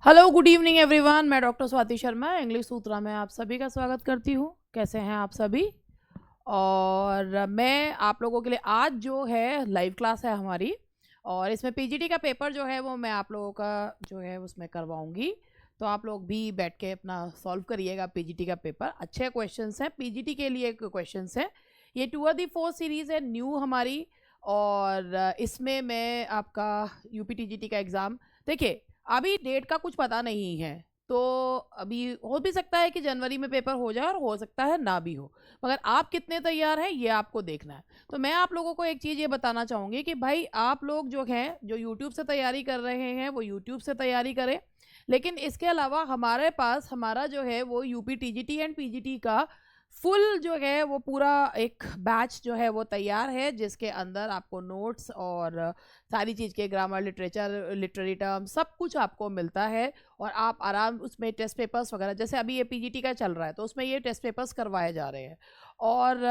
Hello good evening everyone. मैं doctor Swati Sharma English सूत्रा में आप सभी का स्वागत करती हूँ। कैसे हैं आप सभी? और मैं आप लोगों के लिए आज जो है लाइव क्लास है हमारी, और इसमें पीजीटी का पेपर जो है वो मैं आप लोगों का जो है उसमें करवाऊंगी। तो आप लोग भी बैठ के अपना सॉल्व करिएगा पीजीटी का पेपर। अच्छे क्वेश्चंस हैं पीजीटी के लिए, क्वेश्चंस हैं। ये टूअर दी फोर सीरीज़ है न्यू हमारी, और इसमें मैं आपका यूपी टीजीटी का एग्ज़ाम, देखिए अभी डेट का कुछ पता नहीं है, तो अभी हो भी सकता है कि जनवरी में पेपर हो जाए और हो सकता है ना भी हो, मगर आप कितने तैयार हैं ये आपको देखना है। तो मैं आप लोगों को एक चीज़ ये बताना चाहूँगी कि भाई आप लोग जो हैं जो यूट्यूब से तैयारी कर रहे हैं वो यूट्यूब से तैयारी करें, लेकिन इसके अलावा हमारे पास हमारा जो है वो यूपी टीजीटी एंड पीजीटी का फुल जो है वो पूरा एक बैच जो है वो तैयार है, जिसके अंदर आपको नोट्स और सारी चीज़ के ग्रामर, लिटरेचर, लिटरेरी टर्म सब कुछ आपको मिलता है। और आप आराम उसमें टेस्ट पेपर्स वगैरह, जैसे अभी ये पीजीटी का चल रहा है तो उसमें ये टेस्ट पेपर्स करवाए जा रहे हैं, और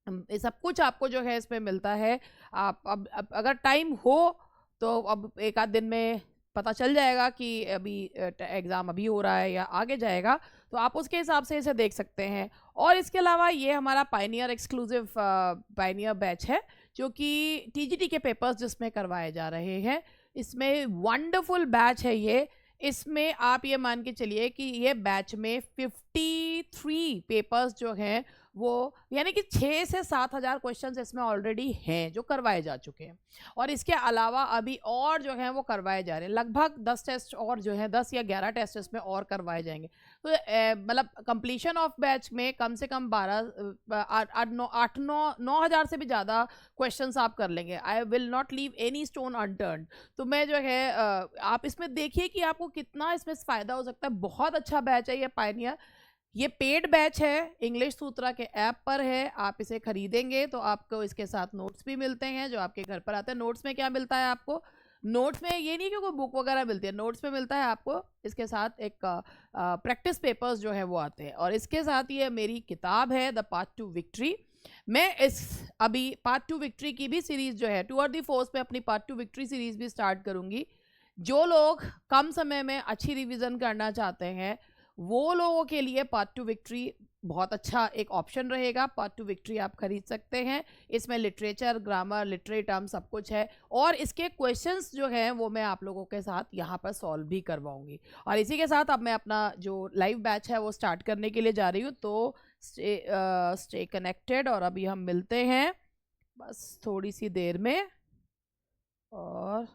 ये सब कुछ आपको जो है इसमें मिलता है। आप अब अगर टाइम हो तो अब एक आध दिन में पता चल जाएगा कि अभी एग्ज़ाम अभी हो रहा है या आगे जाएगा, तो आप उसके हिसाब से इसे देख सकते हैं। और इसके अलावा ये हमारा पायनियर एक्सक्लूसिव पायनियर बैच है, जो कि टीजीटी के पेपर्स जिसमें करवाए जा रहे हैं। इसमें वंडरफुल बैच है ये। इसमें आप ये मान के चलिए कि ये बैच में 53 पेपर्स जो हैं वो, यानी कि 6 से 7 हज़ार क्वेश्चन इसमें ऑलरेडी हैं जो करवाए जा चुके हैं, और इसके अलावा अभी और जो हैं वो करवाए जा रहे हैं। लगभग 10 टेस्ट और जो हैं 10 या 11 टेस्ट इसमें और करवाए जाएंगे। तो मतलब कंप्लीशन ऑफ बैच में कम से कम 9 हज़ार से भी ज़्यादा क्वेश्चंस आप कर लेंगे। I will not leave any stone unturned. तो मैं जो है आप इसमें देखिए कि आपको कितना इसमें फ़ायदा हो सकता है। बहुत अच्छा बैच है ये पायनियर। ये पेड बैच है, इंग्लिश सूत्रा के ऐप पर है। आप इसे खरीदेंगे तो आपको इसके साथ नोट्स भी मिलते हैं जो आपके घर पर आते हैं। नोट्स में क्या मिलता है आपको? नोट्स में ये नहीं कि कोई बुक वगैरह मिलती है, नोट्स में मिलता है आपको इसके साथ एक प्रैक्टिस पेपर्स जो है वो आते हैं। और इसके साथ ये मेरी किताब है द पाथ टू विक्ट्री। मैं इस अभी पाथ टू विक्ट्री की भी सीरीज़ जो है टूअर दी फोर्स में अपनी पाथ टू विक्ट्री सीरीज़ भी स्टार्ट करूँगी। जो लोग कम समय में अच्छी रिविज़न करना चाहते हैं वो लोगों के लिए पाथ टू विक्ट्री बहुत अच्छा एक ऑप्शन रहेगा। पाथ टू विक्ट्री आप खरीद सकते हैं। इसमें लिटरेचर, ग्रामर, लिटरेरी टर्म सब कुछ है, और इसके क्वेश्चंस जो हैं वो मैं आप लोगों के साथ यहाँ पर सॉल्व भी करवाऊंगी। और इसी के साथ अब मैं अपना जो लाइव बैच है वो स्टार्ट करने के लिए जा रही हूँ। तो स्टे कनेक्टेड, और अभी हम मिलते हैं बस थोड़ी सी देर में। और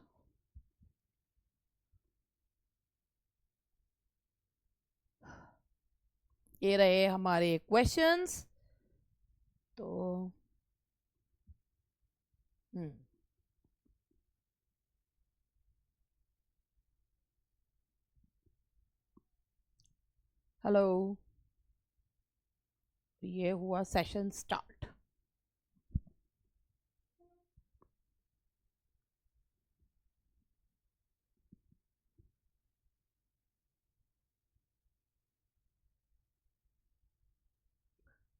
ये रहे हमारे क्वेश्चंस। तो हेलो, ये हुआ session start.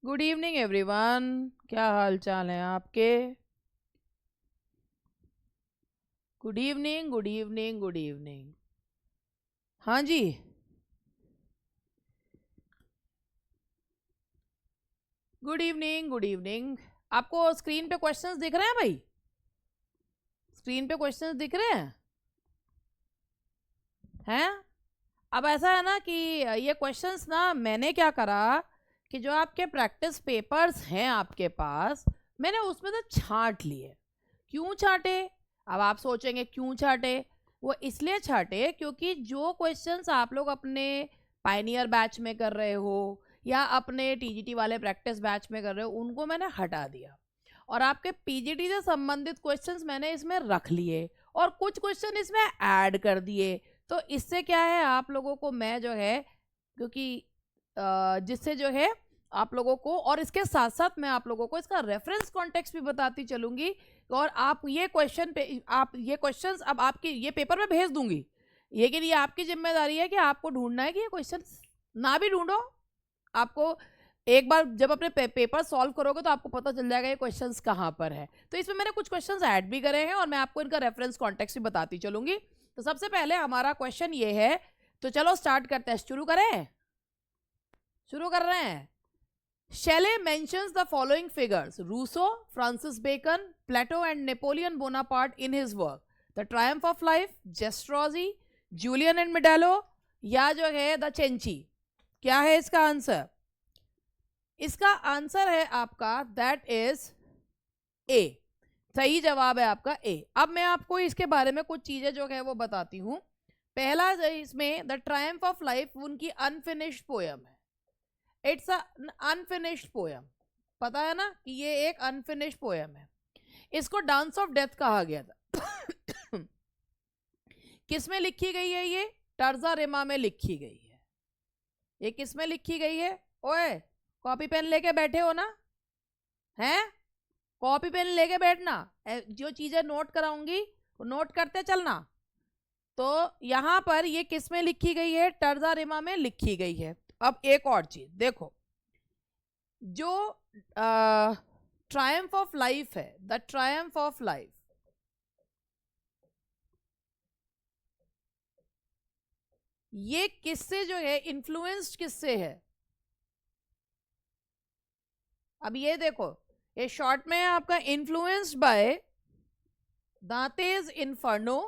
Good evening everyone, क्या हाल चाल है आपके? Good evening, good evening, good evening. हाँ जी, गुड इवनिंग, गुड इवनिंग। आपको स्क्रीन पे क्वेश्चंस दिख रहे हैं भाई? स्क्रीन पे क्वेश्चंस दिख रहे हैं? अब ऐसा है ना कि ये क्वेश्चंस ना मैंने क्या करा कि जो आपके प्रैक्टिस पेपर्स हैं आपके पास, मैंने उसमें से छांट लिए। क्यों छांटे? अब आप सोचेंगे क्यों छांटे। वो इसलिए छांटे क्योंकि जो क्वेश्चंस आप लोग अपने पायनियर बैच में कर रहे हो या अपने टीजीटी वाले प्रैक्टिस बैच में कर रहे हो उनको मैंने हटा दिया, और आपके पीजीटी से संबंधित क्वेश्चंस मैंने इसमें रख लिए, और कुछ क्वेश्चन इसमें ऐड कर दिए। तो इससे क्या है, आप लोगों को मैं जो है, क्योंकि जिससे जो है आप लोगों को, और इसके साथ साथ मैं आप लोगों को इसका रेफरेंस कॉन्टेक्स्ट भी बताती चलूंगी। और आप ये क्वेश्चन पे, आप ये क्वेश्चंस अब आपके ये पेपर में भेज दूंगी, लेकिन ये आपकी जिम्मेदारी है कि आपको ढूंढना है कि ये क्वेश्चन ना भी ढूंढो, आपको एक बार जब अपने पेपर सॉल्व करोगे तो आपको पता चल जाएगा ये क्वेश्चंस कहाँ पर है। तो इसमें मैंने कुछ क्वेश्चंस ऐड भी करे हैं और मैं आपको इनका रेफरेंस कॉन्टेक्स्ट भी बताती चलूंगी। तो सबसे पहले हमारा क्वेश्चन ये है, तो चलो स्टार्ट करते हैं। शुरू करें? शुरू कर रहे हैं। Shelley mentions the following figures: Rousseau, Francis Bacon, Plato and Napoleon Bonaparte in his work The Triumph of Life, Zastrozzi, Julian and Medello, या जो है द चेंची। क्या है इसका आंसर? इसका आंसर है आपका दैट इज ए। सही जवाब है आपका ए। अब मैं आपको इसके बारे में कुछ चीजें जो है वो बताती हूँ। पहला इसमें द ट्रायम्फ ऑफ लाइफ उनकी अनफिनिश्ड पोयम है। इट्स अनफिनिश्ड पोयम, पता है ना कि ये एक अनफिनिश्ड पोयम है। इसको डांस ऑफ डेथ कहा गया था। किस में लिखी गई है ये? टर्जा रिमा में लिखी गई है। ये किस में लिखी गई है? ओए कॉपी पेन लेके बैठे हो ना? हैं? कॉपी पेन लेके बैठना, जो चीजें नोट कराऊंगी वो नोट करते चलना। तो यहां पर ये किस में लिखी गई है? टर्जा रिमा में लिखी गई है। अब एक और चीज देखो, जो ट्रायम्फ ऑफ लाइफ है, द ट्रायम्फ ऑफ लाइफ, ये किससे जो है इन्फ्लुएंस्ड किससे है? अब ये देखो, ये शॉर्ट में है आपका influenced by Dante's Inferno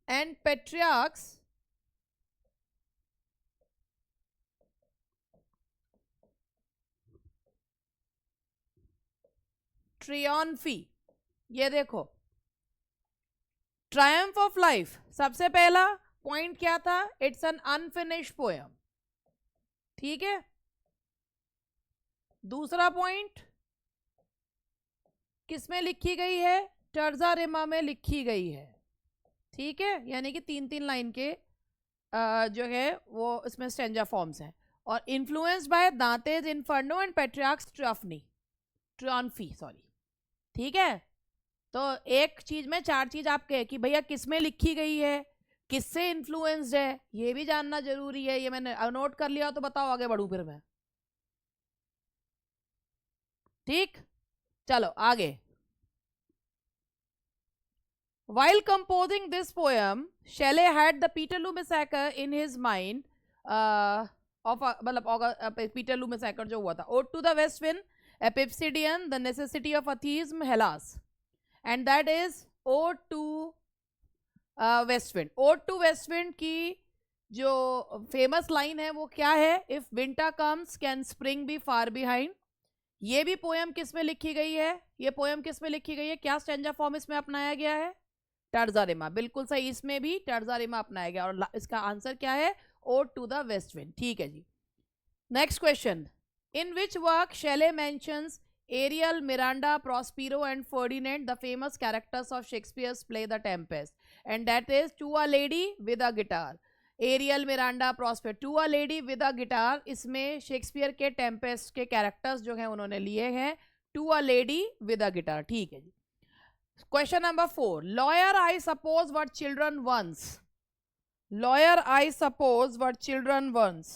and Petrarch's Triumphi. ये देखो, ट्रायम्फ ऑफ लाइफ सबसे पहला पॉइंट क्या था? इट्स एन अनफिनिश्ड पोयम, ठीक है। दूसरा पॉइंट किस में लिखी गई है? टर्जा रिमा में लिखी गई है, ठीक है। यानी कि 3-3 लाइन के जो है वो इसमें स्टेंजा फॉर्म्स हैं। और influenced by Dante's Inferno and Petrarch's Triumphi, sorry, ठीक है। तो एक चीज में 4 चीज आप कहे कि भैया किस में लिखी गई है, किससे इन्फ्लुएंस्ड है, ये भी जानना जरूरी है। ये मैंने नोट कर लिया, तो बताओ आगे बढ़ू फिर मैं, ठीक। चलो आगे। While composing this poem, Shelley had the Peterloo massacre in his mind, Peterloo massacre जो हुआ था, Ode to the West Wind, Epipsydion, The Necessity of Atheism, Hellas, and that is Ode to West Wind। Ode to West Wind की जो famous line है वो क्या है? If winter comes, can spring be far behind। ये भी poem किस में लिखी गई है? ये पोयम किस में लिखी गई है? क्या स्टैंजा फॉर्म इसमें अपनाया गया है? टर्जा रिमा, बिल्कुल सही। इसमें भी टर्जा रिमा अपनाया गया और इसका आंसर क्या है? Ode to the west wind, ठीक है जी। Next question, in which work Shelley mentions Ariel, Miranda, Prospero and Ferdinand, the famous characters of Shakespeare's play the Tempest, and that is to a lady with a guitar. Ariel, Miranda, Prospero, to a lady with a guitar, इसमें Shakespeare के Tempest के characters जो हैं उन्होंने लिए हैं। To a lady with a guitar, ठीक है जी। Question number 4. Lawyer, I suppose what children wants. Lawyer, I suppose what children wants.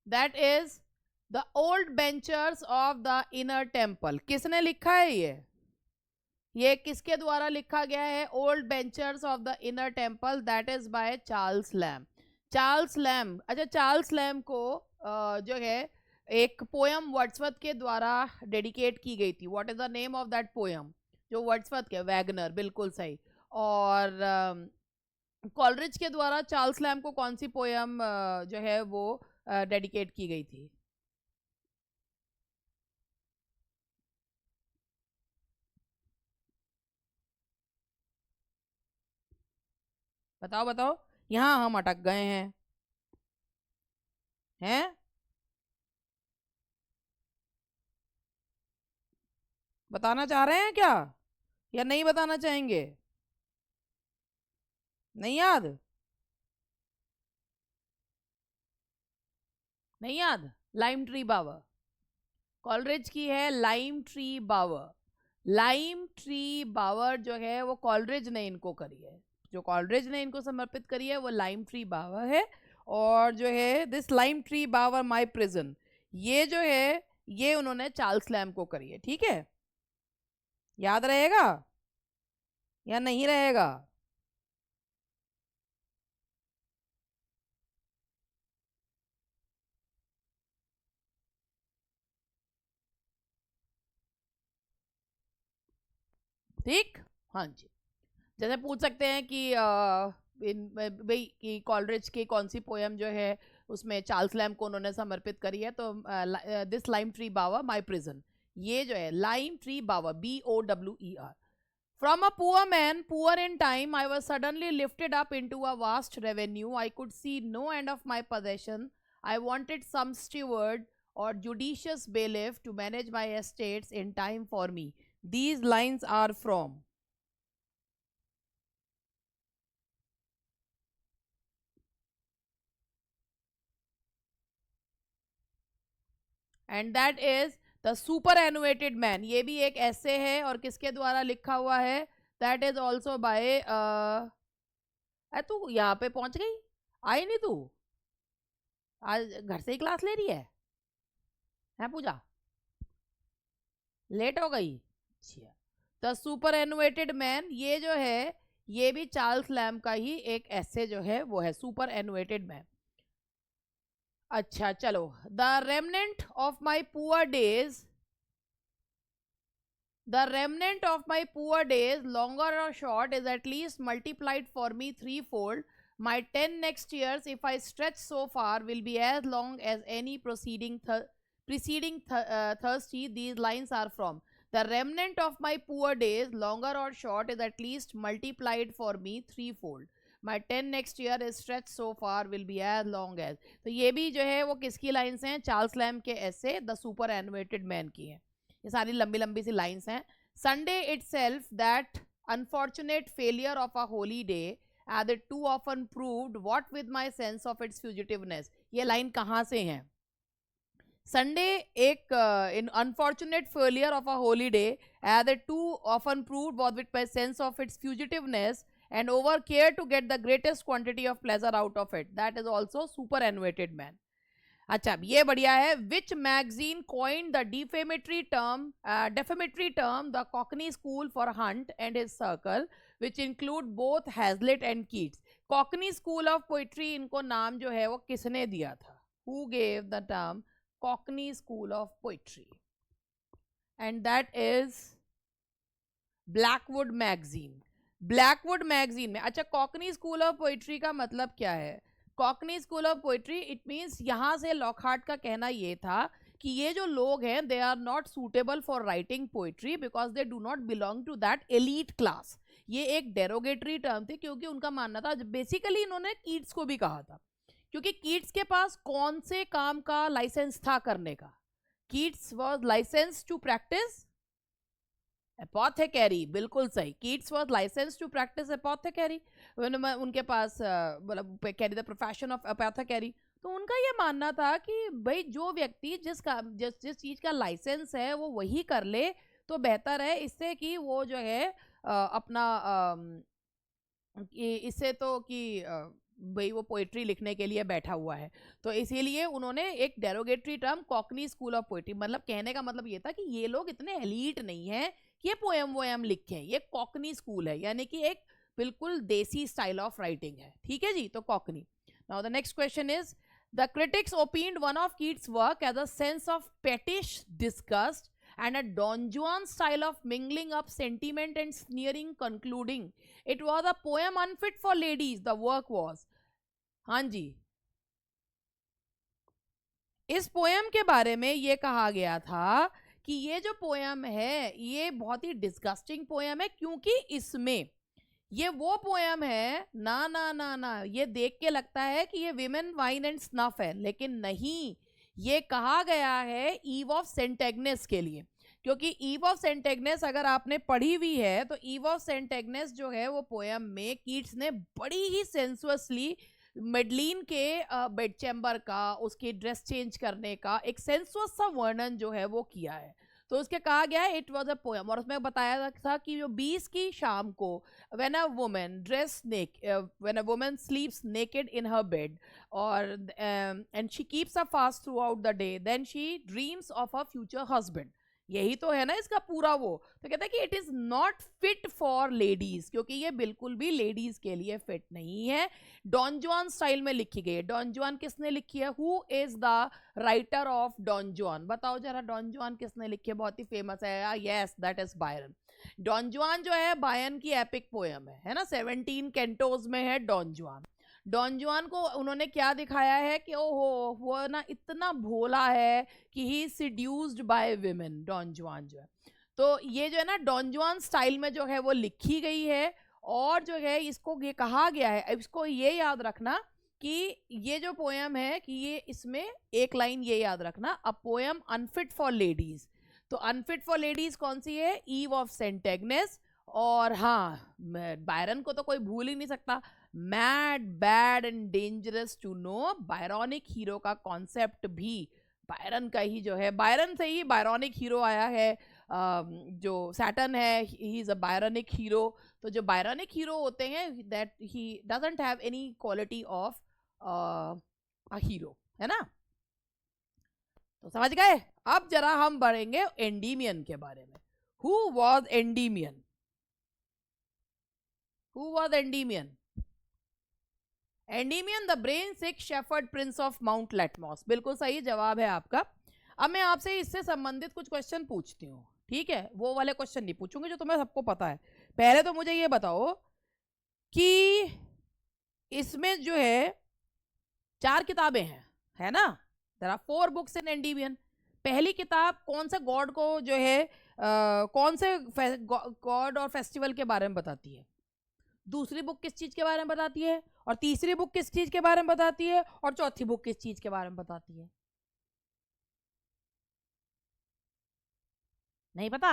That is the old benchers of the inner temple. किसने लिखा है ये किसके द्वारा लिखा गया है? Old benchers of the inner temple, that is by Charles lamb. Charles lamb, अच्छा, चार्ल्स लैम्ब को जो है एक पोयम वर्ड्सवर्थ के द्वारा डेडिकेट की गई थी। What is the name of that poem? जो वर्ड्सवर्थ के, वैगनर, बिल्कुल सही। और कॉलरिज के द्वारा चार्ल्स लैम्ब को कौन सी पोयम जो है वो डेडिकेट की गई थी? बताओ बताओ, यहां हम अटक गए हैं? बताना चाह रहे हैं क्या या नहीं बताना चाहेंगे? नहीं याद? नहीं याद? लाइम ट्री बावर, कॉलरिज की है लाइम ट्री बावर। लाइम ट्री बावर जो है वो कॉलरिज ने इनको करी है, जो कॉलरिज ने इनको समर्पित करी है वो लाइम ट्री बावर है। और जो है this lime tree bower my prison, ये जो है ये उन्होंने चार्ल्स लैम्ब को करी है। ठीक है, याद रहेगा या नहीं रहेगा? ठीक, हाँ जी। जैसे पूछ सकते हैं कि भाई कि कॉलरिज की कौन सी पोयम जो है उसमें चार्ल्स लैम्ब को उन्होंने समर्पित करी है, तो this lime tree bower my prison, ये जो है lime tree bower BOWER। From a poor man, poor in time, I was suddenly lifted up into a vast revenue. I could see no end of my possession. I wanted some steward or judicious bailiff to manage my estates in time for me. These lines are from. And that is the superannuated man, ये भी एक ऐसे है और किसके द्वारा लिखा हुआ है? दैट इज ऑल्सो बाय तू यहाँ पे पहुंच गई, आई नहीं तू? आज घर से ही क्लास ले रही है पूजा? लेट हो गई? अच्छा, द सुपर एनुएटेड मैन ये जो है ये भी चार्ल्स लैम्ब का ही एक ऐसे जो है वो है, सुपर एनुएटेड मैन। अच्छा चलो, the remnant of my poor days, the remnant of my poor days, longer or short, is at least multiplied for me threefold. My 10 next years, if I stretch so far, will be as long as any preceding thirsty. These lines are from. The remnant of my poor days, longer or short, is at least multiplied for me threefold. My 10 next year is stretched so far, will be as long as. तो ये भी जो है वो किसकी lines हैं? Charles lamb के ऐसे द सुपर एनुएटेड मैन की है। ये सारी लंबी लंबी सी लाइन्स हैं। Sunday itself that unfortunate failure of a holiday as it too often proved what with my sense of its fugitiveness. ये लाइन कहाँ से है? संडे एक in unfortunate failure of a holiday as it too often proved what with my sense of its fugitiveness and over care to get the greatest quantity of pleasure out of it. That is also superannuated man. अच्छा, ये बढ़िया है। Which magazine coined the defamatory term the Cockney School for Hunt and his circle, which include both Hazlitt and Keats? Cockney School of Poetry इनको नाम जो है वो किसने दिया था? Who gave the term Cockney School of Poetry? And that is Blackwood Magazine. Blackwood magazine में। अच्छा, कॉकनी स्कूल ऑफ पोइट्री का मतलब क्या है? Cockney school of poetry it means यहाँ से लॉकहार्ट का कहना ये था कि ये जो लोग हैं they are not suitable for writing poetry because they do not belong to that elite class. ये एक डेरोगेटरी टर्म थी क्योंकि उनका मानना था, बेसिकली इन्होंने कीट्स को भी कहा था, क्योंकि कीट्स के पास कौन से काम का लाइसेंस था करने का? Keats was licence to practise apothecary. बिल्कुल सही, Keats was licence to practise apothecary. उनके पास carry the profession of apothecary. तो उनका ये मानना था कि भाई जो व्यक्ति जिस चीज़ का लाइसेंस है वो वही कर ले तो बेहतर है, इससे कि वो जो है अपना इससे तो कि भाई वो पोइट्री लिखने के लिए बैठा हुआ है। तो इसीलिए उन्होंने एक derogatory term Cockney school of poetry, मतलब कहने का मतलब ये था कि ये लोग इतने एलीट नहीं हैं कि ये पोएम वोएम लिखें, ये कॉकनी स्कूल है, यानी कि एक बिल्कुल देसी स्टाइल ऑफ राइटिंग है। ठीक है जी, तो cockney. Now the next question is the critics opinioned one of Keats work as a sense of pettish disgust and a Don Juan style of mingling up sentiment and sneering, concluding it was a poem unfit for ladies. The work was. हाँ जी, इस poem के बारे में ये कहा गया था कि ये जो पोएम है ये बहुत ही डिस्गस्टिंग पोएम है, क्योंकि इसमें ये वो पोएम है ना ना ना ना, ये देख के लगता है कि ये विमेन वाइन एंड स्नफ है, लेकिन नहीं, ये कहा गया है ईव ऑफ सेंट एग्नेस के लिए। क्योंकि ईव ऑफ सेंट एग्नेस अगर आपने पढ़ी हुई है तो ईव ऑफ सेंट एग्नेस जो है वो पोएम में कीट्स ने बड़ी ही सेंसुअसली मेडलिन के बेड चैम्बर का, उसकी ड्रेस चेंज करने का एक सेंसुअस सा वर्णन जो है वो किया है। तो उसके कहा गया है इट वॉज अ पोएम, और उसमें बताया था कि जो 20 की शाम को when a woman when a woman sleeps naked in her bed और and she keeps a fast throughout the day, then she dreams of a future husband. यही तो है ना इसका पूरा वो। तो कहता है कि it is not fit for ladies, क्योंकि ये बिल्कुल भी लेडीज के लिए फिट नहीं है। डॉन जुआन स्टाइल में लिखी गई है। डॉन जुआन किसने लिखी है? Who is the writer of Don Juan? बताओ जरा, डॉन जुआन किसने लिखी है? बहुत ही फेमस है। Yes, that is Byron. Don Juan जो है बायरन की एपिक पोएम है ना। 17 कैंटोज में है डॉन जुआन। डॉन जुआन को उन्होंने क्या दिखाया है कि ओहो वो ना इतना भोला है कि ही seduced bye women. Don Juan जो है, तो ये जो है ना डॉन जुआन स्टाइल में जो है वो लिखी गई है। और जो है इसको ये कहा गया है, इसको ये याद रखना कि ये जो पोएम है कि ये इसमें एक लाइन ये याद रखना, a poem unfit for ladies. तो अनफिट फॉर लेडीज कौन सी है? Eve of Saint Agnes. और हाँ, बायरन को तो कोई भूल ही नहीं सकता। Mad, bad and dangerous to know. Byronic hero का कॉन्सेप्ट भी बायरन का ही जो है, बायरन से ही बायरॉनिक हीरो आया है। जो सैटर्न है ही इज अ बायरॉनिक हीरो। तो जो बायरॉनिक हीरो होते हैं that he doesn't have any quality of a hero, है ना। तो समझ गए। अब जरा हम बढ़ेंगे एंडीमियन के बारे में। Who was Endymion? Who was Endymion? Endymion the brain sick shepherd prince of mount Latmos. बिल्कुल सही जवाब है आपका। अब मैं आपसे इससे संबंधित कुछ क्वेश्चन पूछती हूँ, ठीक है? वो वाले क्वेश्चन नहीं पूछूंगी जो तुम्हें सबको पता है। पहले तो मुझे ये बताओ कि इसमें जो है 4 किताबें हैं, है ना। There are 4 books in Endymion. पहली किताब कौन से गॉड को जो है कौन से गॉड और फेस्टिवल के बारे में बताती है? दूसरी बुक किस चीज के बारे में बताती है? और तीसरी बुक किस चीज के बारे में बताती है? और चौथी बुक किस चीज के बारे में बताती है? नहीं पता?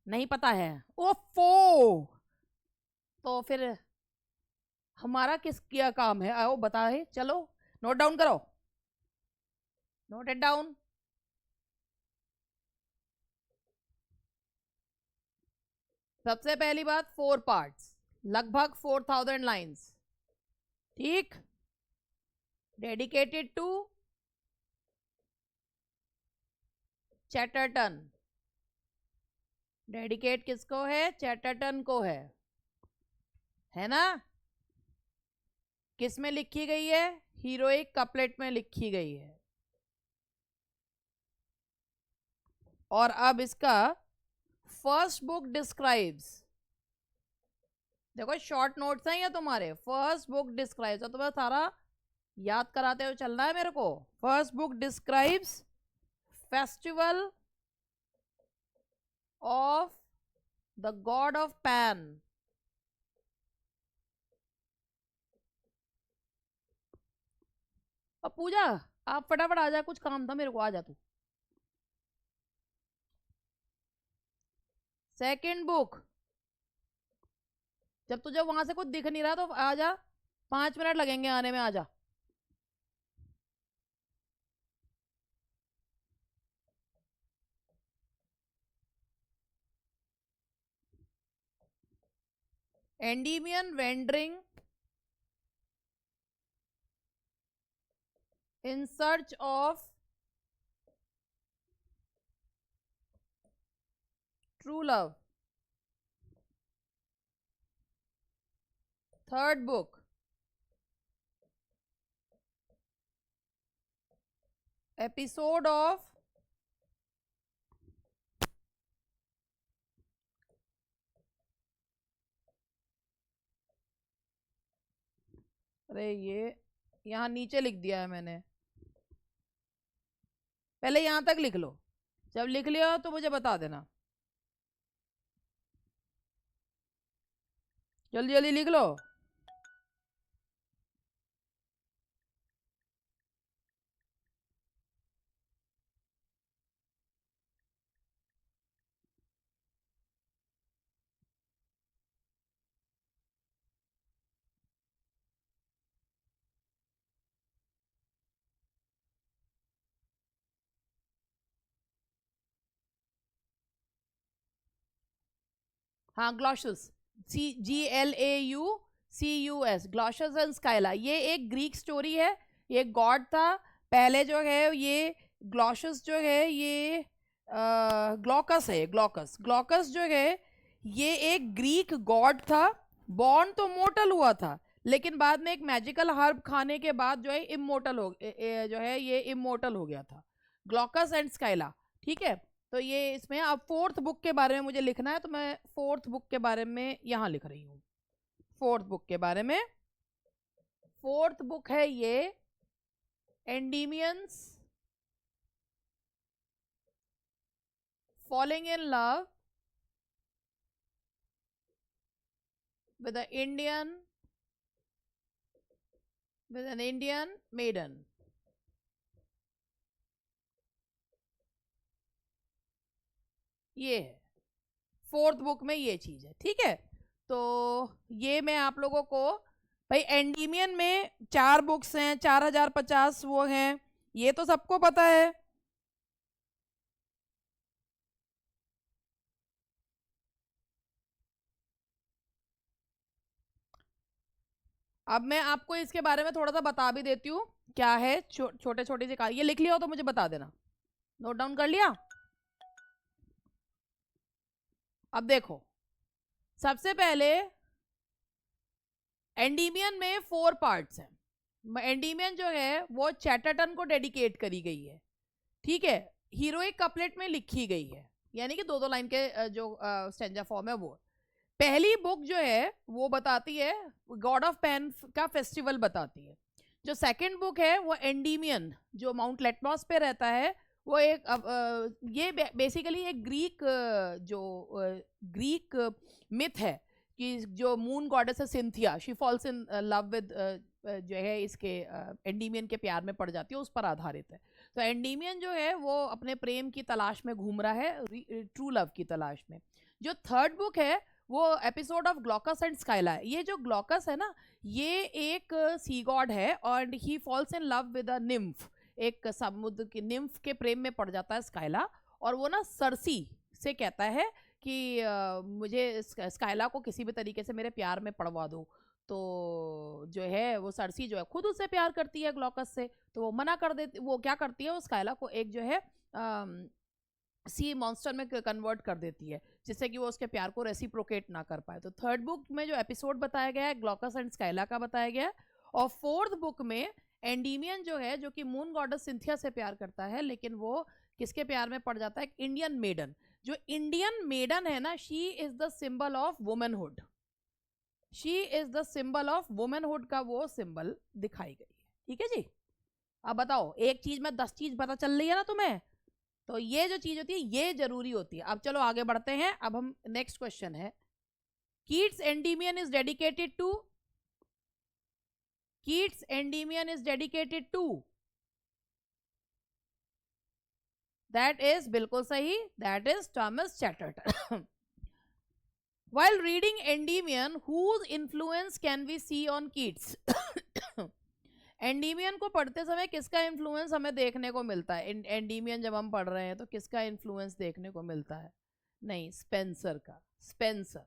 नहीं पता है? ओफो! तो फिर हमारा किस क्या काम है? आओ बताए, चलो नोट डाउन करो। Note it down. सबसे पहली बात, 4 पार्ट्स, लगभग 4000 लाइन्स, ठीक। Dedicated to Chatterton. डेडिकेट किसको है? चैटरटन को है ना। किस में लिखी गई है? हीरोइक कपलेट में लिखी गई है। और अब इसका फर्स्ट बुक डिस्क्राइब्स, देखो शॉर्ट नोट्स हैं ये तुम्हारे। फर्स्ट बुक डिस्क्राइब्स, और तुम्हें सारा याद कराते हुए चलना है मेरे को। First book describes festival of the God of pan. अब पूजा, आप फटाफट आ जा, कुछ काम था मेरे को, आ जा तू। सेकंड बुक, जब तुझे वहां से कुछ दिख नहीं रहा तो आ जा, 5 मिनट लगेंगे आने में, आ जा। Endymion wandering in search of true love. Third book, episode of अरे ये यहाँ नीचे लिख दिया है मैंने, पहले यहां तक लिख लो। जब लिख लिया तो मुझे बता देना, जल्दी जल्दी लिख लो। हाँ, ग्लॉशस, GLAUCUS, ग्लॉशस एंड स्काइला। ये एक ग्रीक स्टोरी है, ये गॉड था पहले जो है, ये ग्लॉशस जो है ये ग्लॉकस है, ग्लॉकस जो है ये एक ग्रीक गॉड था। बॉर्न तो मोर्टल हुआ था, लेकिन बाद में एक मैजिकल हर्ब खाने के बाद जो है इमोर्टल हो जो है ये इमोर्टल हो गया था। ग्लॉकस एंड स्काइला, ठीक है। तो ये इसमें अब फोर्थ बुक के बारे में मुझे लिखना है, तो मैं फोर्थ बुक के बारे में यहाँ लिख रही हूँ। फोर्थ बुक के बारे में, फोर्थ बुक है ये Endymion's falling in love with an Indian maiden। ये है फोर्थ बुक में ये चीज है, ठीक है। तो ये मैं आप लोगों को, भाई एंडीमियन में 4 बुक्स हैं, 4050 वो हैं, ये तो सबको पता है। अब मैं आपको इसके बारे में थोड़ा सा बता भी देती हूँ क्या है। छोटे छोटे से ये लिख लिया हो तो मुझे बता देना, नोट डाउन कर लिया। अब देखो, सबसे पहले एंडीमियन में 4 पार्ट्स हैं। एंडीमियन जो है वो चैटरटन को डेडिकेट करी गई है, ठीक है, हीरोइक कपलेट में लिखी गई है, यानी कि 2-2 लाइन के जो स्टैंजा फॉर्म है वो। पहली बुक जो है वो बताती है गॉड ऑफ पैन का फेस्टिवल बताती है। जो सेकंड बुक है वो एंडीमियन जो माउंट लेटमॉस पे रहता है, वो एक ये बेसिकली एक ग्रीक मिथ है कि जो मून गॉडेस है Cynthia, she falls in love with जो है इसके एंडीमियन के प्यार में पड़ जाती है, उस पर आधारित है। तो एंडीमियन जो है वो अपने प्रेम की तलाश में घूम रहा है, ट्रू लव की तलाश में। जो थर्ड बुक है वो एपिसोड ऑफ ग्लॉकस एंड स्काइला है। ये जो ग्लॉकस है ना, ये एक सी गॉड है और he falls in love with a nymph, एक समुद्र की निम्फ के प्रेम में पड़ जाता है स्काइला। और वो ना सरसी से कहता है कि मुझे स्काइला को किसी भी तरीके से मेरे प्यार में पड़वा दो। तो जो है वो सरसी जो है खुद उससे प्यार करती है ग्लॉकस से, तो वो मना कर देती, वो क्या करती है, वो स्काइला को एक जो है सी मॉन्स्टर में कन्वर्ट कर देती है, जिससे कि वो उसके प्यार को रेसिप्रोकेट ना कर पाए। तो थर्ड बुक में जो एपिसोड बताया गया है ग्लॉकस एंड स्काइला का बताया गया है। और फोर्थ बुक में एंडीमियन जो है, जो कि मून गॉडेस सिंथिया से प्यार करता है, लेकिन वो किसके प्यार में पड़ जाता है, इंडियन मेडन। जो इंडियन मेडन है ना, she is the symbol of womanhood, she is the symbol of womanhood का वो सिंबल दिखाई गई है, ठीक है जी। अब बताओ, एक चीज में 10 चीज पता चल रही है ना तुम्हें, तो ये जो चीज होती है ये जरूरी होती है। अब चलो आगे बढ़ते हैं। अब हम नेक्स्ट क्वेश्चन है, Keats Endymion is dedicated to, Keats Endymion is dedicated to, that is बिल्कुल सही, that is Thomas Chatterton. While reading Endymion, whose influence can we see on Keats? Endymion को पढ़ते समय किसका इन्फ्लुएंस हमें देखने को मिलता है? एंडीमियन जब हम पढ़ रहे हैं तो किसका इन्फ्लुएंस देखने को मिलता है? नहीं, स्पेंसर का। स्पेंसर,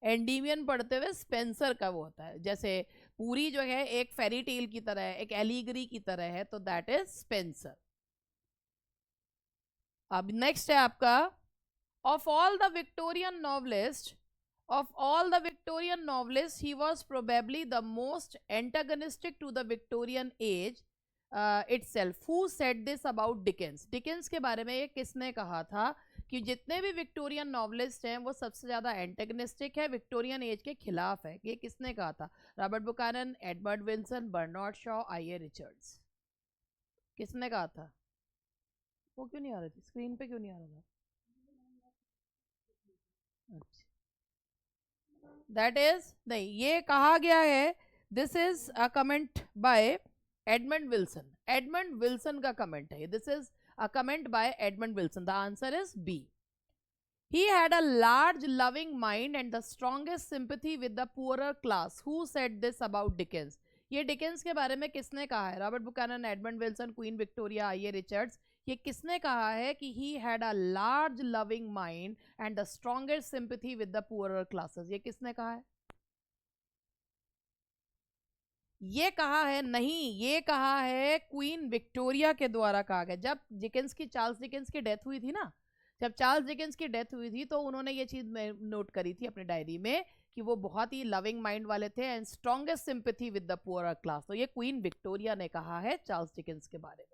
एंडीमियन पढ़ते हुए स्पेंसर का वो होता है। जैसे पूरी जो है एक फेरी टेल की तरह है, एक एलिगरी की तरह है, तो दैट इज स्पेंसर। अब नेक्स्ट है आपका, of all the Victorian novelist, of all the Victorian novelists, he was probably the most antagonistic to the Victorian age itself. Who said this about Dickens? Dickens के बारे में ये किसने कहा था कि जितने भी विक्टोरियन नॉवलिस्ट हैं वो सबसे ज़्यादा एंटेगनिस्टिक है, विक्टोरियन एज के खिलाफ है? ये किसने कहा था? Robert Buchanan, Edward Wilson, Bernard Shaw, I A. Richards. किसने कहा था? वो क्यों नहीं आ रही थी स्क्रीन पे, क्यों नहीं आ रहा था? अच्छा, दैट इज नहीं, ये कहा गया है, this is a comment by Edmund Wilson. Edmund Wilson का कमेंट है, this is a comment by Edmund Wilson. The answer is B. He had a large loving mind and the strongest sympathy with the poorer class. Who said this about Dickens? ये Dickens के बारे में किसने कहा है? Robert Buchanan, Edmund Wilson, queen Victoria, IA. Richards. ये किसने कहा है कि he had a large loving mind and the strongest sympathy with the poorer classes? ये किसने कहा है? ये कहा है नहीं, ये कहा है क्वीन विक्टोरिया के द्वारा कहा गया। जब चार्ल्स डिकेंस की डेथ हुई थी ना, जब चार्ल्स डिकेंस की डेथ हुई थी तो उन्होंने ये चीज नोट करी थी अपनी डायरी में कि वो बहुत ही लविंग माइंड वाले थे and strongest sympathy with the poorer class. तो ये क्वीन विक्टोरिया ने कहा है चार्ल्स डिकेंस के बारे में।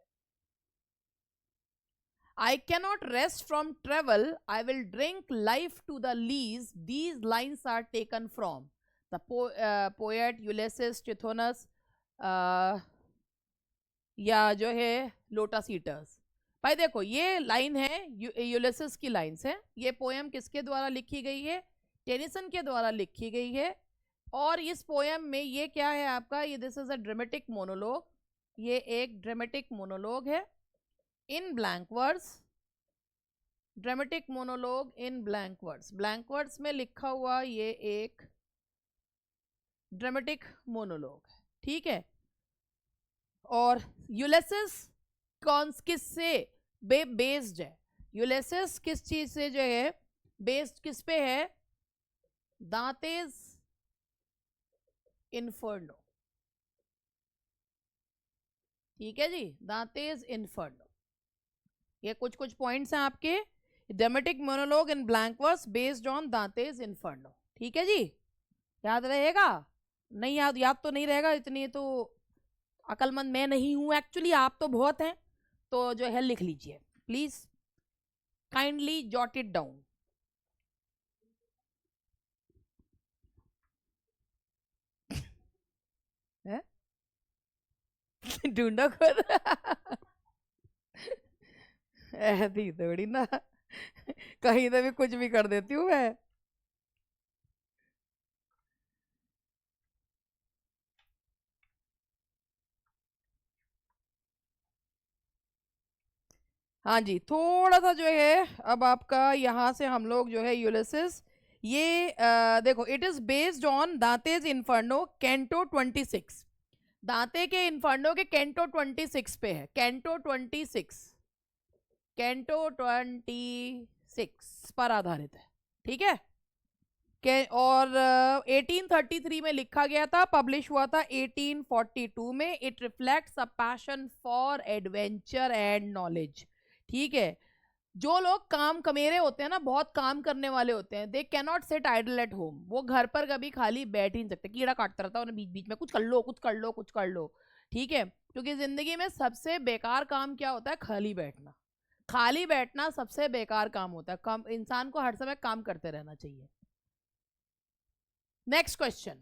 I cannot rest from travel. I will drink life to the lees. These lines are taken from the poet Ulysses Tithonus या जो है लोटस ईटर्स। भाई देखो ये लाइन है यूलिसिस की लाइन्स है। ये पोएम किसके द्वारा लिखी गई है? टेनिसन के द्वारा लिखी गई है। और इस पोएम में ये क्या है आपका, ये this is a dramatic monologue. ये एक ड्रामेटिक मोनोलॉग है in blank words. Dramatic monologue in blank words, blank words में लिखा हुआ ये एक ड्रामेटिक मोनोलॉग है, ठीक है। और यूलिसिस कौन किस से बेस्ड है? यूलिसिस किस चीज से जो है बेस्ड, किस पे है? दांतेज इन्फर्नो, ठीक है जी, दांतेज इन्फर्नो। ये कुछ कुछ पॉइंट्स हैं आपके। Dramatic monologue in blank verse based on Dante's Inferno, ठीक है जी। याद रहेगा? नहीं याद तो नहीं रहेगा, इतनी तो अकलमंद मैं नहीं हूं एक्चुअली, आप तो बहुत हैं। तो जो है लिख लीजिए please, kindly jot it down. ढूंढो खुद। ऐसी थोड़ी ना, कहीं तो भी कुछ भी कर देती हूँ मैं। हाँ जी, थोड़ा सा जो है अब आपका यहाँ से हम लोग जो है यूलिसिस, ये देखो it is based on Dante's Inferno canto 26। Dante के इन्फर्नो के कैंटो 26 पे है, कैंटो 26, कैंटो 26 पर आधारित है, ठीक है। और 1833 में लिखा गया था, पब्लिश हुआ था 1842 में। It reflects a passion for adventure and knowledge, ठीक है। जो लोग काम कमेरे होते हैं ना, बहुत काम करने वाले होते हैं, they can not sit idle at home. वो घर पर कभी खाली बैठ ही नहीं सकते, कीड़ा काटता रहता है उन्हें बीच बीच में, कुछ कर लो कुछ कर लो कुछ कर लो, ठीक है। क्योंकि जिंदगी में सबसे बेकार काम क्या होता है? खाली बैठना। खाली बैठना सबसे बेकार काम होता है। काम, इंसान को हर समय काम करते रहना चाहिए। नेक्स्ट क्वेश्चन,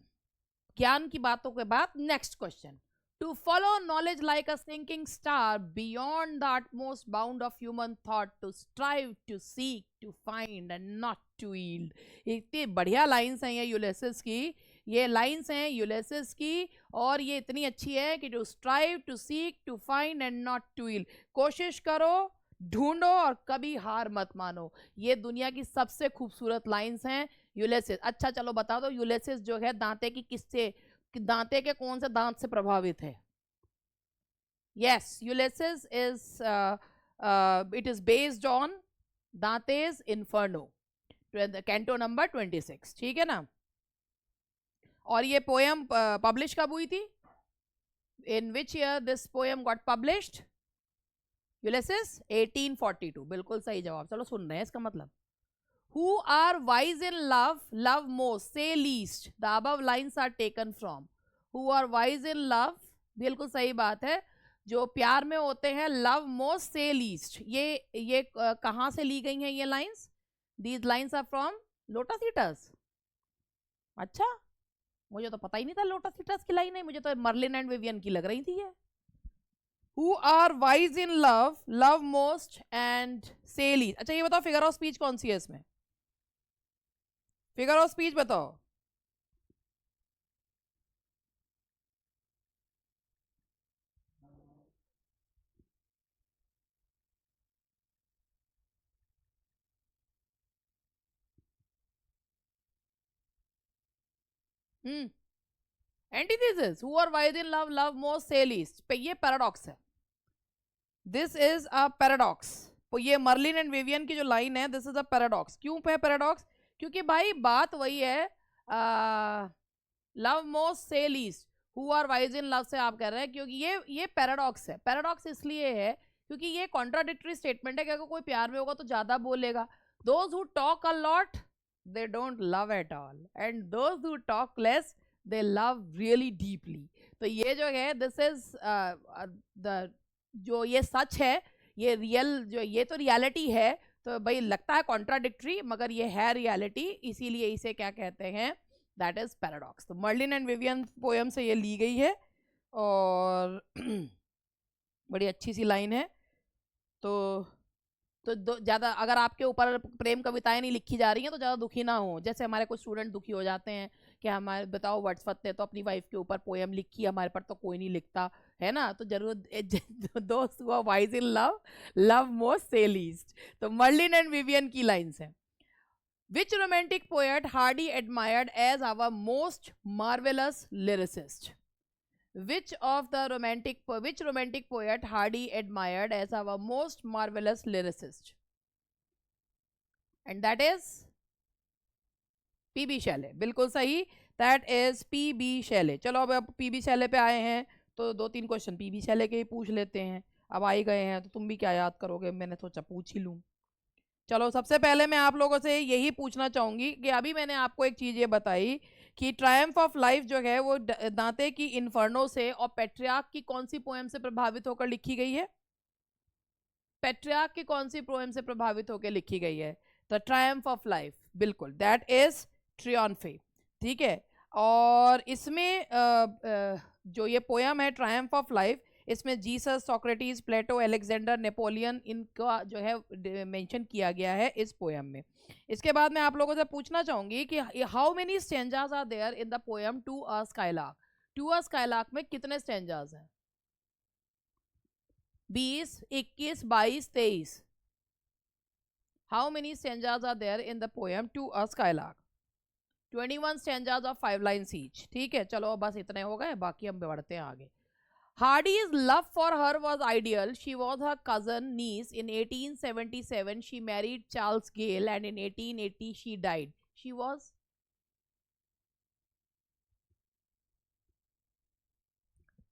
ज्ञान की बातों के बाद next question. To follow knowledge like a sinking star beyond the utmost bound of human thought, to strive, to seek, to find and not to yield। इतनी बढ़िया लाइन्स हैं ये यूलिसिस की, ये लाइन्स हैं यूलिसिस की, और ये इतनी अच्छी है कि to strive, to seek, to find and not to yield। कोशिश करो, ढूंढो और कभी हार मत मानो। ये दुनिया की सबसे खूबसूरत लाइन्स हैं यूलिसिस। अच्छा चलो बता दो, यूलिसिस जो है दांते की किससे, दांते के कौन से दांत से प्रभावित है? Yes, Ulysses is it is based on Dante's Inferno, canto number 26, ठीक है ना। और ये पोएम पब्लिश कब हुई थी? In which year this poem got published? Ulysses 1842, बिल्कुल सही जवाब। चलो सुन रहे हैं इसका मतलब। Who are wise in love, love most, say least. The above lines are taken from. Who are wise in love, बिल्कुल सही बात है। जो प्यार में होते हैं, love most, say least। ये कहाँ से ली गई हैं ये lines? These lines are from lotus eaters. अच्छा, मुझे तो पता ही नहीं था लोटस ईटर्स की लाइन है, मुझे तो मर्लिन एंड विवियन की लग रही थी ये। Who are wise in love, love most and say least। अच्छा ये बताओ फिगर ऑफ स्पीच कौन सी है इसमें? फिगर ऑफ स्पीच बताओ। Antithesis, who are wise in love, love most, say least पे ये पैराडॉक्स है। This is a paradox. तो ये मर्लिन एंड विवियन की जो लाइन है, दिस इज अ पैराडॉक्स। क्यों है पैराडॉक्स? क्योंकि भाई बात वही है, love most say least, who are wise in love से आप कह रहे हैं, क्योंकि ये पैराडॉक्स है। पैराडॉक्स इसलिए है क्योंकि ये कॉन्ट्राडिक्टरी स्टेटमेंट है कि अगर कोई प्यार में होगा तो ज्यादा बोलेगा। Those who talk a lot they don't love at all, and those who talk less they love really deeply. तो ये जो है दिस इज द, जो ये सच है, ये रियल, जो ये तो रियलिटी है। तो भाई लगता है कॉन्ट्राडिक्टरी, मगर ये है रियलिटी, इसीलिए इसे क्या कहते हैं, दैट इज पैराडॉक्स। तो मर्लिन एंड विवियन पोयम से ये ली गई है, और बड़ी अच्छी सी लाइन है। तो ज़्यादा अगर आपके ऊपर प्रेम कविताएं नहीं लिखी जा रही हैं तो ज़्यादा दुखी ना हो। जैसे हमारे कुछ स्टूडेंट दुखी हो जाते हैं कि हमारे बताओ वर्ड्सवर्थ ने तो अपनी वाइफ के ऊपर पोयम लिखी, हमारे पर तो कोई नहीं लिखता है ना। तो जरूर दोस्त हुआ wise in love, love most say least. तो मर्लिन एंड विवियन की लाइन्स हैं। Which romantic poet Hardy admired as our most marvelous lyricist? Which romantic poet Hardy admired as our most marvelous lyricist? And that is P.B. Shelley. बिल्कुल सही, that is P.B. Shelley. चलो अब P.B. Shelley पे आए हैं तो 2-3 question P.B. Shelley के ही पूछ लेते हैं। अब आ ही गए हैं तो तुम भी क्या याद करोगे, मैंने सोचा पूछ ही लूँ। चलो सबसे पहले मैं आप लोगों से यही पूछना चाहूंगी कि अभी मैंने आपको एक चीज ये बताई कि ट्रायम्फ ऑफ लाइफ जो है वो दांते की इन्फर्नो से और पेट्रियार्क की कौन सी पोएम से प्रभावित होकर लिखी गई है? पेट्रियार्क की कौन सी पोएम से प्रभावित होकर लिखी गई है? तो ट्रायम्फ ऑफ लाइफ, बिल्कुल, दैट इज ट्रियम्फे। ठीक है, और इसमें जो ये पोएम है ट्रायम्फ ऑफ लाइफ, इसमें जीसस, सोक्रेटिस, प्लेटो, अलेक्जेंडर, नेपोलियन, इनका जो है मेंशन किया गया है इस पोएम में। इसके बाद मैं आप लोगों से पूछना चाहूंगी कि how many stanzas are there in the poem to a skylark? To a skylark में कितने स्टेंजास हैं? 20, 21, 22, 23? How many stanzas are there in the poem to a skylark? 21 stanzas of 5 lines each. ठीक है, चलो बस इतने हो गए, बाकी हम बढ़ते हैं आगे। Hardy's love for her was ideal. She was her cousin niece. In 1877, she married Charles Gale, and in 1880, she died. She was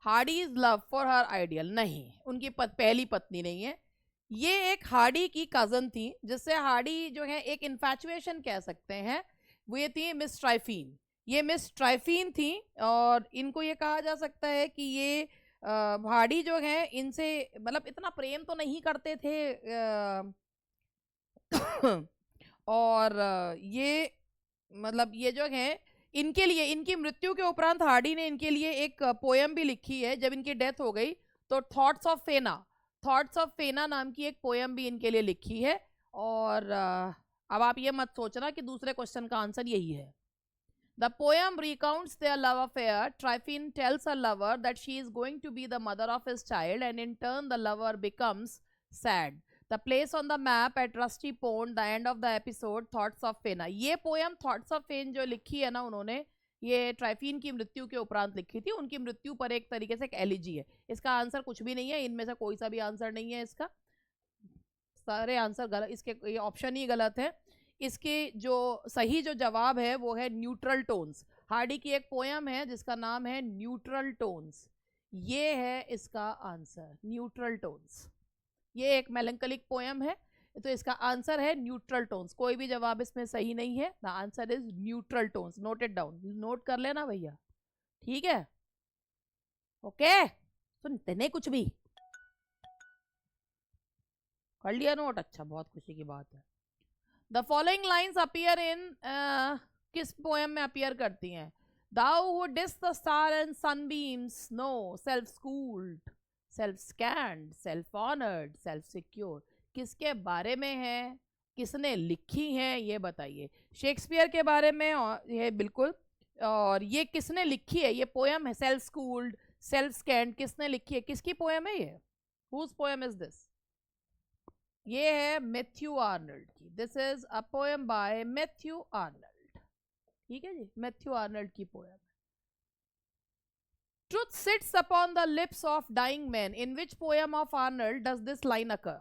Hardy's love for her ideal. नहीं, उनकी पहली पत्नी नहीं है। ये एक हार्डी की कजन थी, जिससे हार्डी जो है एक इन्फैचुएशन कह सकते हैं। वो ये थी मिस ट्राइफीन। ये मिस ट्राइफीन थी, और इनको ये कहा जा सकता है कि ये हार्डी जो है इनसे मतलब इतना प्रेम तो नहीं करते थे, और ये मतलब ये जो है इनके लिए, इनकी मृत्यु के उपरांत हार्डी ने इनके लिए एक पोयम भी लिखी है जब इनकी डेथ हो गई। तो थॉट्स ऑफ फेना नाम की एक पोयम भी इनके लिए लिखी है। और अब आप ये मत सोचना कि दूसरे क्वेश्चन का आंसर यही है। The poem recounts their love affair. Tryphene tells her lover that she is going to be the mother of his child, and in turn the lover becomes sad. The place on the map at Rusty Pond, the end of the episode, Thoughts of Fena. ये poem thoughts of फेन जो लिखी है ना उन्होंने, ये ट्राइफीन की मृत्यु के उपरांत लिखी थी। उनकी मृत्यु पर एक तरीके से एक एलिजी है। इसका आंसर कुछ भी नहीं है, इनमें से कोई सा भी आंसर नहीं है इसका, सारे आंसर गलत, इसके ये ऑप्शन ही गलत है। इसके जो सही जो जवाब है वो है न्यूट्रल टोन्स। हार्डी की एक पोयम है जिसका नाम है न्यूट्रल टोन्स, ये है इसका आंसर, न्यूट्रल टोन्स। ये एक मेलंकलिक पोयम है, तो इसका आंसर है न्यूट्रल टोन्स। कोई भी जवाब इसमें सही नहीं है, the answer is neutral tones. Note it down, note कर लेना भैया, ठीक है? ओके, सुनते नहीं कुछ भी, कर लिया नोट? अच्छा, बहुत खुशी की बात है। The following lines appear in, किस पोएम में अपीयर करती हैं? Thou who didst the star and sunbeams know, self-schooled, self-scanned, self-honored, self-secure. किसके बारे में है, किसने लिखी है, ये बताइए। शेक्सपियर के बारे में ये बिल्कुल। और ये किसने लिखी है? ये पोएम है सेल्फ स्कूल्ड, सेल्फ स्कैंड, किसने लिखी है, किसकी पोएम है ये? Whose poem is this? ये है मैथ्यू आर्नल्ड की। This is a poem by Matthew Arnold. ठीक है जी, मैथ्यू आर्नल्ड की poem. Truth sits upon the lips of dying men. In which poem of Arnold does this line occur?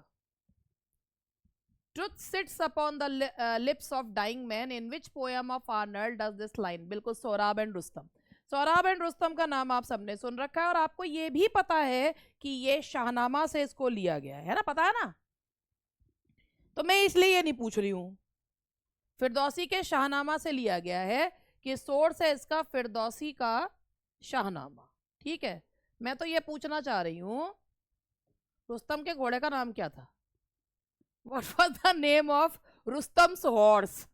Truth sits upon the lips of dying men. In which poem of Arnold does this line? बिल्कुल Sohrab and Rustam. Sohrab and Rustam का नाम आप सबने सुन रखा है और आपको ये भी पता है कि ये शाहनामा से इसको लिया गया है ना, पता है ना. तो मैं इसलिए ये नहीं पूछ रही हूं. फिरदौसी के शाहनामा से लिया गया है कि सोर्स है इसका फिरदौसी का शाहनामा. ठीक है, मैं तो ये पूछना चाह रही हूं रुस्तम के घोड़े का नाम क्या था? What was the name of Rustam's horse?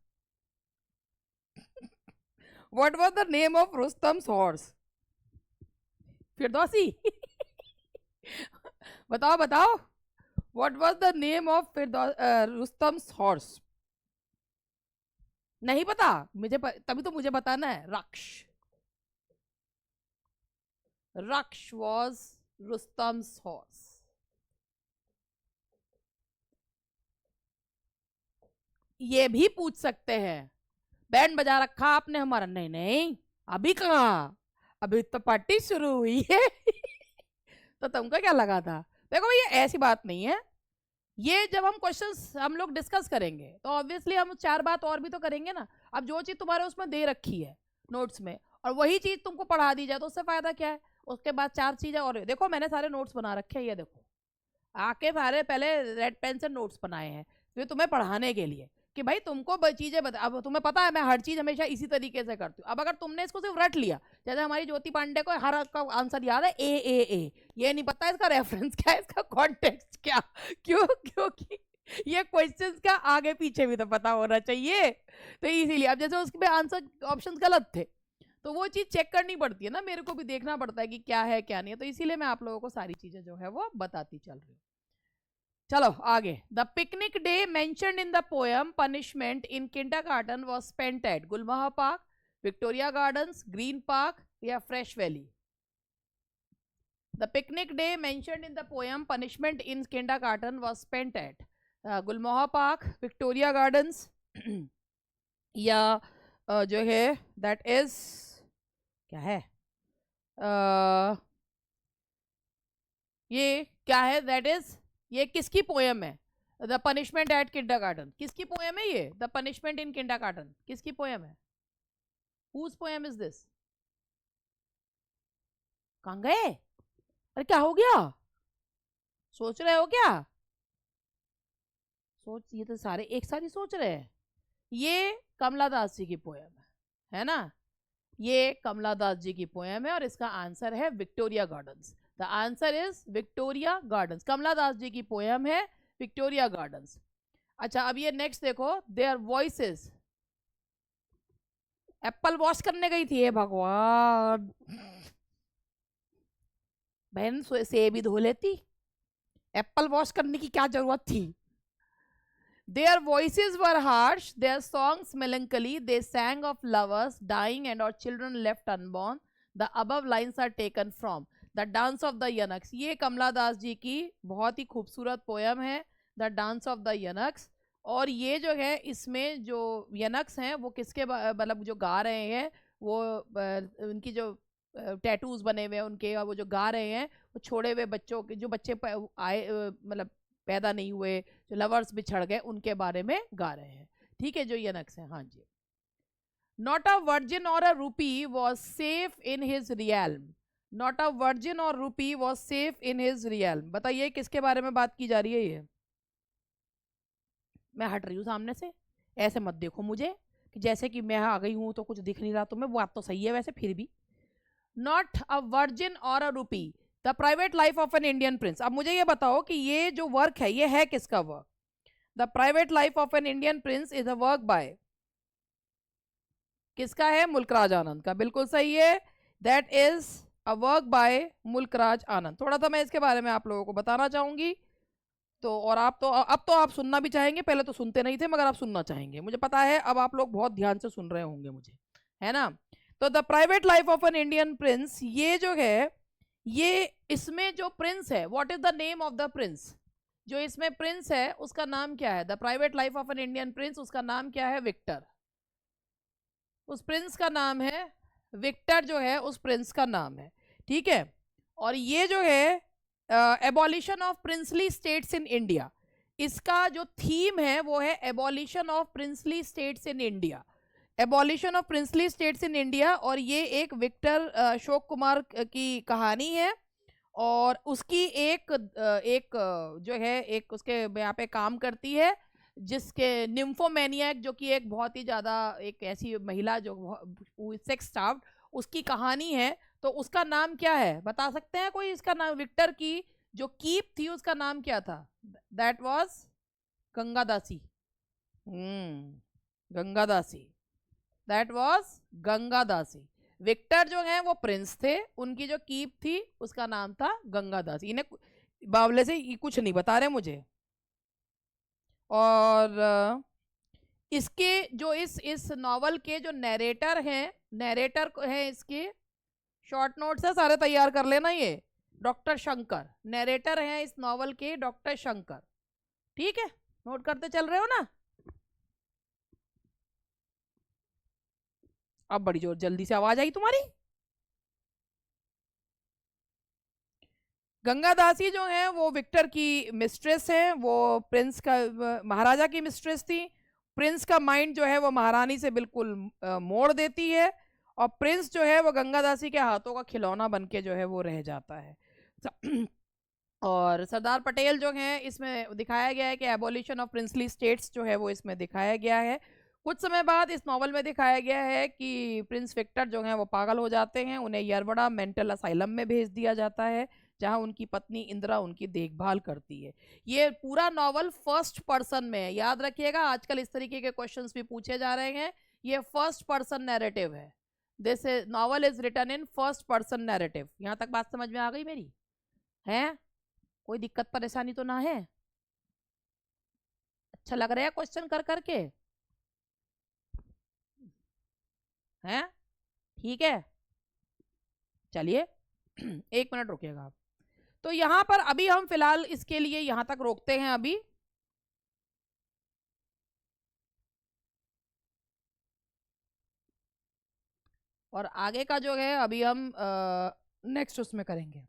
What was the name of Rustam's horse? Firdausi. बताओ बताओ. What was the name of Rustam's horse? नहीं पता मुझे, तभी तो मुझे बताना है. रक्ष. रक्ष was Rustam's horse. ये भी पूछ सकते हैं बैंड बजा रखा आपने हमारा. नहीं नहीं, अभी कहाँ, अभी तो पार्टी शुरू हुई है. तो तुमको क्या लगा था? देखो ये ऐसी बात नहीं है. ये जब हम क्वेश्चंस हम लोग डिस्कस करेंगे तो ऑब्वियसली हम 4 बात और भी तो करेंगे ना. अब जो चीज तुम्हारे उसमें दे रखी है नोट्स में और वही चीज तुमको पढ़ा दी जाए तो उससे फायदा क्या है? उसके बाद 4 चीजें और. देखो मैंने सारे नोट्स बना रखे हैं, ये देखो आके सारे पहले रेड पेन से नोट्स बनाए हैं तो तुम्हें पढ़ाने के लिए कि भाई तुमको चीजें बता. अब तुम्हें पता है मैं हर चीज हमेशा इसी तरीके से करती हूँ. अब अगर तुमने इसको सिर्फ रट लिया, जैसे हमारी ज्योति पांडे को हर का आंसर याद है ए, ये नहीं पता इसका रेफरेंस क्या है, इसका कॉन्टेक्स्ट क्या. क्यों? क्योंकि ये क्वेश्चंस का आगे पीछे भी तो पता होना चाहिए. तो इसीलिए अब जैसे उसके आंसर ऑप्शंस गलत थे तो वो चीज चेक करनी पड़ती है ना, मेरे को भी देखना पड़ता है कि क्या है क्या नहीं है. तो इसीलिए मैं आप लोगों को सारी चीजें जो है वो बताती चल रही हूँ. चलो आगे. The picnic day mentioned in the poem punishment in kindergarten was spent at Gulmohar Park, Victoria Gardens, Green Park या Fresh Valley. The picnic day mentioned in the poem punishment in kindergarten was spent at Gulmohar Park, Victoria Gardens या जो है that is क्या है, ये क्या है, that is ये किसकी पोएम है? द पनिशमेंट एट किंडरगार्टन किसकी पोएम है? ये द पनिशमेंट इन किंडरगार्टन किसकी पोएम है? Whose poem is this? कहां गए? अरे क्या हो गया? सोच रहे हो क्या? सोच, ये तो सारे एक साथ ही सोच रहे हैं. ये कमला दास जी की पोएम है ना. ये कमला दास जी की पोएम है और इसका आंसर है Victoria Gardens. The answer is Victoria Gardens. Kamala Das ji की पोएम है विक्टोरिया गार्डन्स. अच्छा अब ये नेक्स्ट देखो. There voices. एप्पल वॉश करने गई थी. भगवान, बहन सेब ही धो लेती, एप्पल वॉश करने की क्या जरूरत थी? Their voices were harsh, their songs melancholy, they sang of lovers dying and or children left unborn. The above lines are taken from The Dance of the Eunuchs. ये कमला दास जी की बहुत ही खूबसूरत पोयम है, The Dance of the Eunuchs. और ये जो है इसमें जो यनक्स हैं वो किसके मतलब जो गा रहे हैं वो उनकी जो टैटूज बने हुए हैं उनके, और वो जो गा रहे हैं वो छोड़े हुए बच्चों के, जो बच्चे आए मतलब पैदा नहीं हुए, जो लवर्स बिछड़ गए, उनके बारे में गा रहे हैं. ठीक है, जो यनक्स हैं. हाँ जी. नॉट अ वर्जिन और अ रूपी was safe in his realm. Not a virgin और रूपी was safe in his realm. बताइए किसके बारे में बात की जा रही है? ये मैं हट रही हूँ सामने से, ऐसे मत देखो मुझे कि जैसे कि मैं आ गई हूँ तो कुछ दिख नहीं रहा तुम्हें. बात तो सही है वैसे फिर भी. नॉट अ वर्जिन और अ रूपी, the private life of an Indian Prince. अब मुझे ये बताओ कि ये जो वर्क है ये है किसका work? The private life of an Indian prince is a work by, किसका है? मुल्कराज आनंद का. बिल्कुल सही है, that is a work by Mulk Raj Anand. थोड़ा सा मैं इसके बारे में आप लोगों को बताना चाहूंगी. तो और आप तो अब तो आप सुनना भी चाहेंगे, पहले तो सुनते नहीं थे मगर आप सुनना चाहेंगे, मुझे पता है. अब आप लोग बहुत ध्यान से सुन रहे होंगे मुझे, है ना. तो the private life of an Indian Prince, ये जो है ये इसमें जो प्रिंस है, what is the name of the Prince? जो इसमें प्रिंस है उसका नाम क्या है? The private life of an Indian Prince, उसका नाम क्या है? विक्टर. उस प्रिंस का नाम है विक्टर, जो है उस प्रिंस का नाम है. ठीक है। और ये जो है abolition of princely states in India, इसका जो थीम है वो है abolition of princely states in India, abolition of princely states in India. और ये एक विक्टर अशोक कुमार की कहानी है, और उसकी एक जो है एक उसके यहाँ पे काम करती है, जिसके निम्फोमेनियक, जो कि एक बहुत ही ज़्यादा एक ऐसी महिला जो सेक्स स्टाफ्ड, उसकी कहानी है। तो उसका नाम क्या है, बता सकते हैं कोई? इसका नाम, विक्टर की जो कीप थी उसका नाम क्या था? That was Gangadasi. Gangadasi, that was Gangadasi. Victor जो है वो प्रिंस थे, उनकी जो कीप थी उसका नाम था गंगादासी। इन्हें बावले से ये कुछ नहीं बता रहे मुझे। और इसके जो इस नॉवल के जो नैरेटर हैं, नैरेटर हैं इसके, शॉर्ट नोट्स है सारे, तैयार कर लेना, ये डॉक्टर शंकर नैरेटर हैं इस नॉवल के, डॉक्टर शंकर। ठीक है, नोट करते चल रहे हो ना? अब बड़ी जोर जल्दी से आवाज आई तुम्हारी। गंगादासी जो है वो विक्टर की मिस्ट्रेस है, वो प्रिंस का महाराजा की मिस्ट्रेस थी। प्रिंस का माइंड जो है वो महारानी से बिल्कुल मोड़ देती है, और प्रिंस जो है वो गंगादासी के हाथों का खिलौना बन के जो है वो रह जाता है। और सरदार पटेल जो हैं इसमें दिखाया गया है कि एबॉलिशन ऑफ प्रिंसली स्टेट्स जो है वो इसमें दिखाया गया है। कुछ समय बाद इस नॉवल में दिखाया गया है कि प्रिंस विक्टर जो हैं वो पागल हो जाते हैं, उन्हें यरवड़ा मेंटल असाइलम में भेज दिया जाता है, जहां उनकी पत्नी इंदिरा उनकी देखभाल करती है। ये पूरा नॉवल फर्स्ट पर्सन में है, याद रखिएगा, आजकल इस तरीके के क्वेश्चंस भी पूछे जा रहे हैं। ये फर्स्ट पर्सन नैरेटिव है, this novel is written in first person narrative. यहाँ तक बात समझ में आ गई मेरी? है कोई दिक्कत परेशानी तो ना है? अच्छा लग रहा है क्वेश्चन कर करके? हैं? ठीक है, चलिए। एक मिनट रुकिएगा आप। तो यहां पर अभी हम फिलहाल इसके लिए यहां तक रोकते हैं अभी। और आगे का जो है अभी हम नेक्स्ट उसमें करेंगे।